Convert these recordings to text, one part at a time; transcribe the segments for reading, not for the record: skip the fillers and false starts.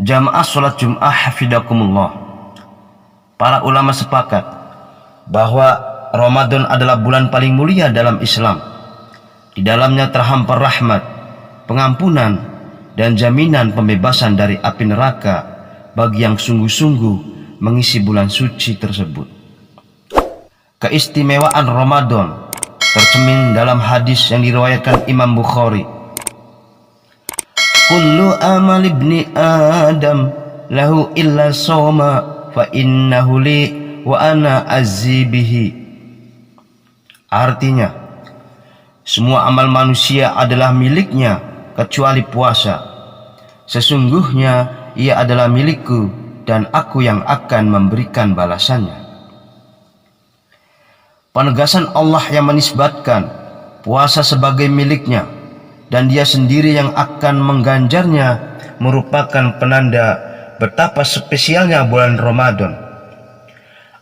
Jamaah sholat Jum'ah hafidakumullah. Para ulama sepakat bahwa Ramadan adalah bulan paling mulia dalam Islam. Di dalamnya terhampar rahmat, pengampunan, dan jaminan pembebasan dari api neraka bagi yang sungguh-sungguh mengisi bulan suci tersebut. Keistimewaan Ramadan tercermin dalam hadis yang diriwayatkan Imam Bukhari. Kullu amal ibni Adam lahu illa sawma fa innahu li wa ana azzi bihi. Artinya, semua amal manusia adalah miliknya kecuali puasa. Sesungguhnya ia adalah milikku dan aku yang akan memberikan balasannya. Penegasan Allah yang menisbatkan puasa sebagai miliknya dan dia sendiri yang akan mengganjarnya merupakan penanda betapa spesialnya bulan Ramadan.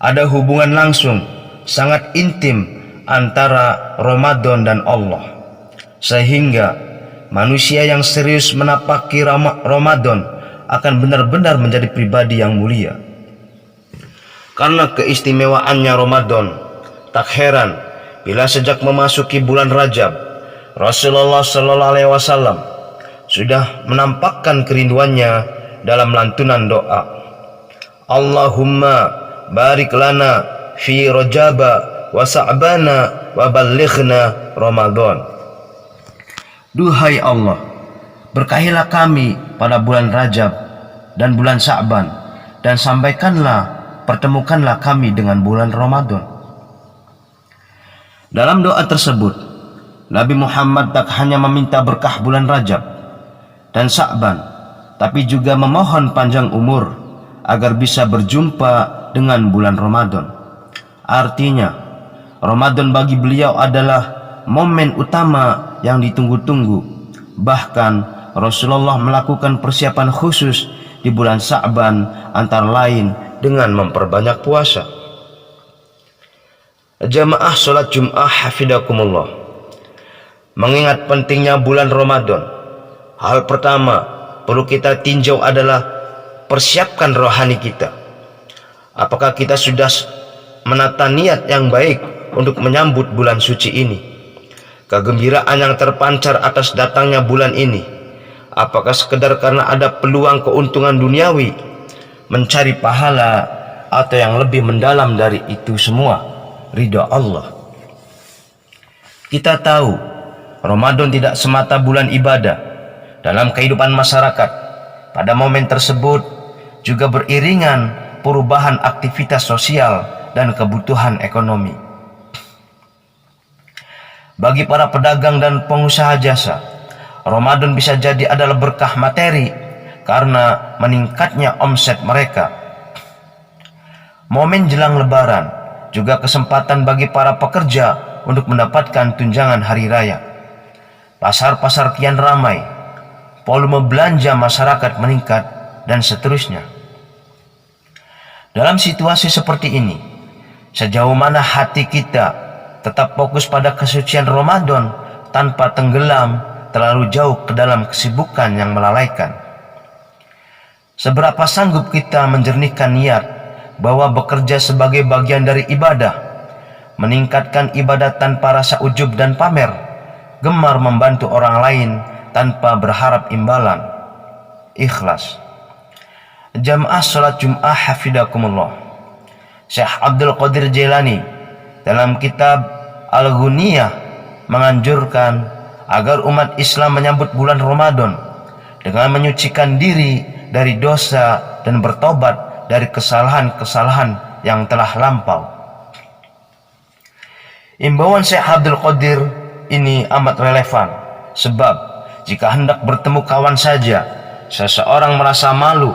Ada hubungan langsung sangat intim antara Ramadan dan Allah, sehingga manusia yang serius menapaki Ramadan akan benar-benar menjadi pribadi yang mulia. Karena keistimewaannya Ramadan, tak heran bila sejak memasuki bulan Rajab, Rasulullah SAW sudah menampakkan kerinduannya dalam lantunan doa. Allahumma barik lana fi Rajaba wa Sa'bana wa ballighna Ramadan. Duhai Allah, berkahilah kami pada bulan Rajab dan bulan Sa'ban, dan pertemukanlah kami dengan bulan Ramadan. Dalam doa tersebut, Nabi Muhammad tak hanya meminta berkah bulan Rajab dan Sa'ban, tapi juga memohon panjang umur agar bisa berjumpa dengan bulan Ramadan. Artinya, Ramadan bagi beliau adalah momen utama yang ditunggu-tunggu. Bahkan Rasulullah melakukan persiapan khusus di bulan Sa'ban, antara lain dengan memperbanyak puasa. Jamaah sholat Jum'ah hafidakumullah. Mengingat pentingnya bulan Ramadan, hal pertama perlu kita tinjau adalah persiapkan rohani kita. Apakah kita sudah menata niat yang baik untuk menyambut bulan suci ini? Kegembiraan yang terpancar atas datangnya bulan ini, apakah sekedar karena ada peluang keuntungan duniawi, mencari pahala, atau yang lebih mendalam dari itu semua, ridha Allah? Kita tahu Ramadan tidak semata bulan ibadah dalam kehidupan masyarakat. Pada momen tersebut juga beriringan perubahan aktivitas sosial dan kebutuhan ekonomi. Bagi para pedagang dan pengusaha jasa, Ramadan bisa jadi adalah berkah materi karena meningkatnya omset mereka. Momen jelang Lebaran juga kesempatan bagi para pekerja untuk mendapatkan tunjangan hari raya. Pasar-pasar kian ramai, volume belanja masyarakat meningkat, dan seterusnya. Dalam situasi seperti ini, sejauh mana hati kita tetap fokus pada kesucian Ramadan tanpa tenggelam terlalu jauh ke dalam kesibukan yang melalaikan? Seberapa sanggup kita menjernihkan niat bahwa bekerja sebagai bagian dari ibadah, meningkatkan ibadah tanpa rasa ujub dan pamer, gemar membantu orang lain tanpa berharap imbalan, ikhlas. Jamaah sholat Jum'ah hafidakumullah. Syekh Abdul Qadir Jailani dalam kitab Al-Ghunniyah menganjurkan agar umat Islam menyambut bulan Ramadan dengan menyucikan diri dari dosa dan bertobat dari kesalahan-kesalahan yang telah lampau. Imbauan Syekh Abdul Qadir ini amat relevan, sebab jika hendak bertemu kawan saja, seseorang merasa malu,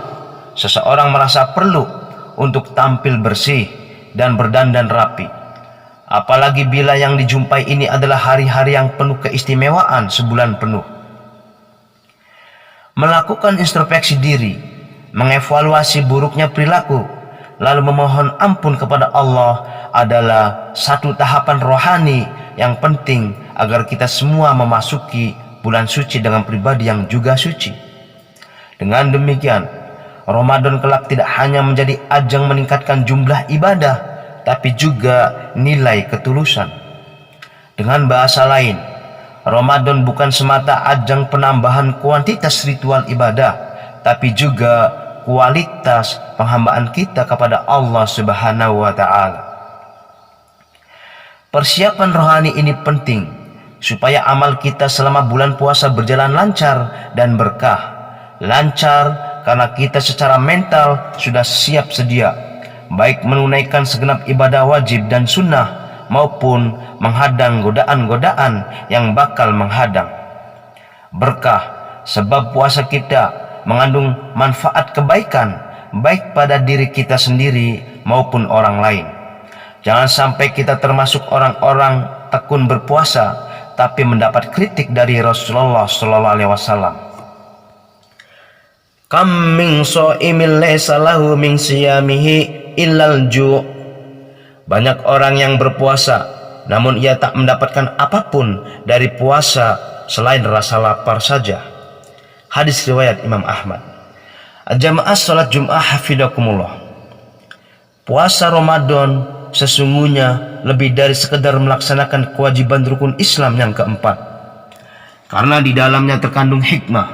seseorang merasa perlu untuk tampil bersih dan berdandan rapi. Apalagi bila yang dijumpai ini adalah hari-hari yang penuh keistimewaan sebulan penuh. Melakukan introspeksi diri, mengevaluasi buruknya perilaku, lalu memohon ampun kepada Allah adalah satu tahapan rohani yang penting agar kita semua memasuki bulan suci dengan pribadi yang juga suci. Dengan demikian, Ramadan kelak tidak hanya menjadi ajang meningkatkan jumlah ibadah, tapi juga nilai ketulusan. Dengan bahasa lain, Ramadan bukan semata ajang penambahan kuantitas ritual ibadah, tapi juga kualitas penghambaan kita kepada Allah Subhanahu wa Ta'ala. Persiapan rohani ini penting supaya amal kita selama bulan puasa berjalan lancar dan berkah. Lancar karena kita secara mental sudah siap sedia, baik menunaikan segenap ibadah wajib dan sunnah maupun menghadang godaan-godaan yang bakal menghadang. Berkah sebab puasa kita mengandung manfaat kebaikan baik pada diri kita sendiri maupun orang lain. Jangan sampai kita termasuk orang-orang tekun berpuasa tapi mendapat kritik dari Rasulullah SAW. Kam min sha'imin laysa lahu min siyamihi illal ju'. Banyak orang yang berpuasa namun ia tak mendapatkan apapun dari puasa selain rasa lapar saja. Hadis riwayat Imam Ahmad. Jamaah salat Jumat hafizakumullah. Puasa Ramadan sesungguhnya lebih dari sekedar melaksanakan kewajiban rukun Islam yang keempat, karena di dalamnya terkandung hikmah,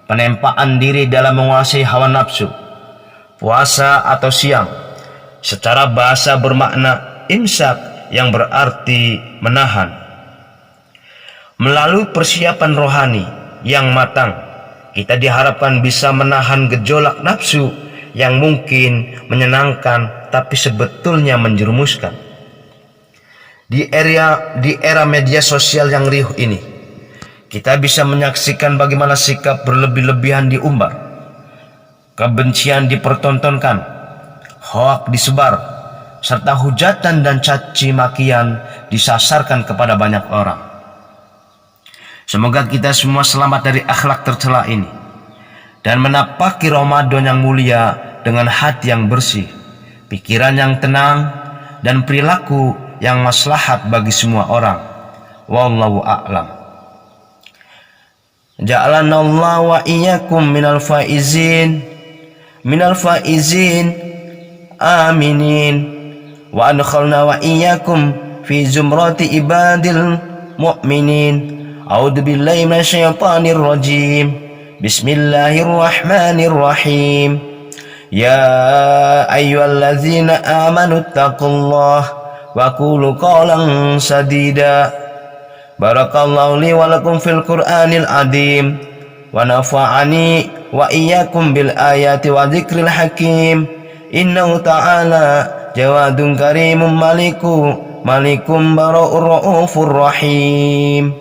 penempaan diri dalam menguasai hawa nafsu. Puasa atau siam secara bahasa bermakna imsak yang berarti menahan. Melalui persiapan rohani yang matang, kita diharapkan bisa menahan gejolak nafsu yang mungkin menyenangkan tapi sebetulnya menjerumuskan. Di era media sosial yang riuh ini, kita bisa menyaksikan bagaimana sikap berlebih-lebihan diumbar, kebencian dipertontonkan, hoak disebar, serta hujatan dan caci makian disasarkan kepada banyak orang. Semoga kita semua selamat dari akhlak tercela ini dan menapaki Ramadan yang mulia dengan hati yang bersih, pikiran yang tenang, dan perilaku yang maslahat bagi semua orang. Wallahu a'lam. Ja'alana Allah wa iyyakum minal faizin aminin wa adkhalna wa iyyakum fi zumrati ibadil mu'minin. A'udzu billahi minasyaitonir rajim. Bismillahirrahmanirrahim. Ya ayyuhallazina amanu taqullaha wa qulu qawlan sadida. Barakallahu li wa lakum fil Qur'anil azim wa nafa'ani wa iyyakum bil ayati wa dzikril hakim. Innahu ta'ala jawadun karimun malikum bara'ur raufur rahim.